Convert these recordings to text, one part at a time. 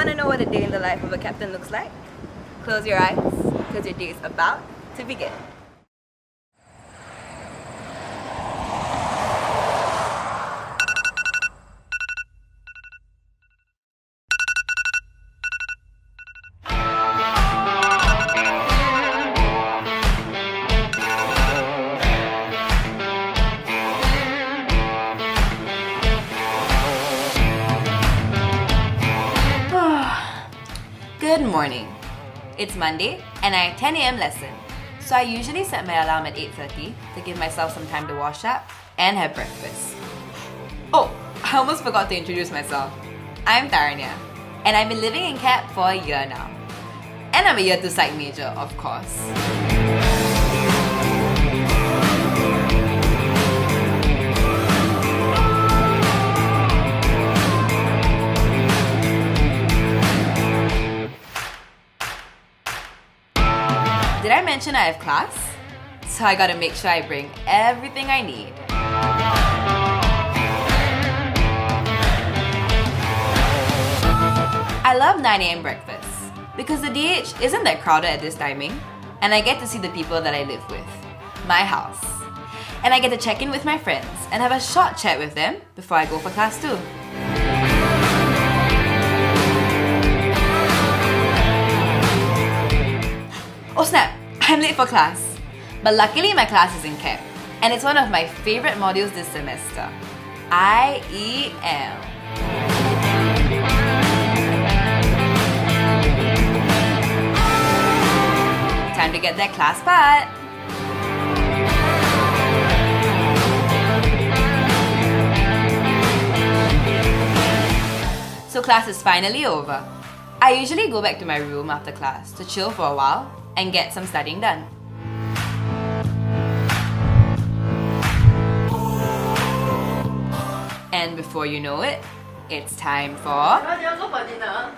Want to know what a day in the life of a captain looks like? Close your eyes, because your day is about to begin. Good morning. It's Monday and I have 10 a.m. lesson. So I usually set my alarm at 8:30 to give myself some time to wash up and have breakfast. Oh, I almost forgot to introduce myself. I'm Taranya and I've been living in CAPT for a year now. And I'm a year 2 psych major, of course. Did I mention I have class? So I gotta make sure I bring everything I need. I love 9 a.m. breakfast because the DH isn't that crowded at this timing and I get to see the people that I live with, my house. And I get to check in with my friends and have a short chat with them before I go for class too. Oh snap! I'm late for class. But luckily my class is in CAPT and it's one of my favorite modules this semester. IEM. Time to get that class part. So class is finally over. I usually go back to my room after class to chill for a while and get some studying done. And before you know it, it's time for... Do you want to go for dinner?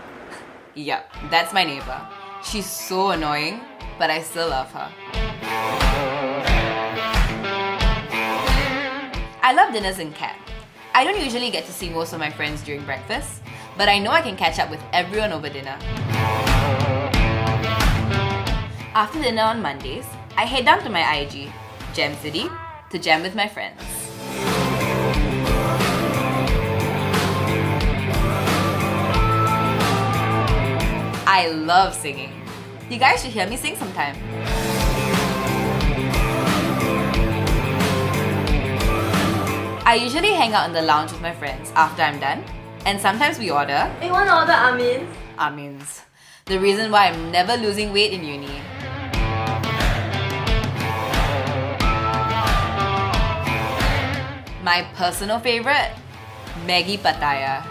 Yup, that's my neighbor. She's so annoying, but I still love her. I love dinners in CAPT. I don't usually get to see most of my friends during breakfast, but I know I can catch up with everyone over dinner. After dinner on Mondays, I head down to my IG, Gem City, to jam with my friends. I love singing. You guys should hear me sing sometime. I usually hang out in the lounge with my friends after I'm done, and sometimes we order... You want to order Amin's? Amin's. The reason why I'm never losing weight in uni. My personal favorite, Maggi Pattaya.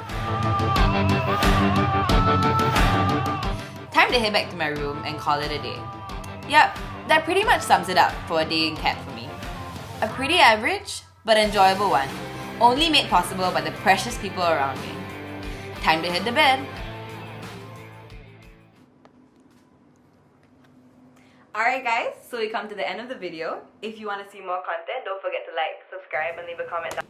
Time to head back to my room and call it a day. Yep, that pretty much sums it up for a day in CAPT for me. A pretty average, but enjoyable one, only made possible by the precious people around me. Time to hit the bed. Alright guys, so we come to the end of the video. If you want to see more content, don't forget to like, subscribe, and leave a comment down.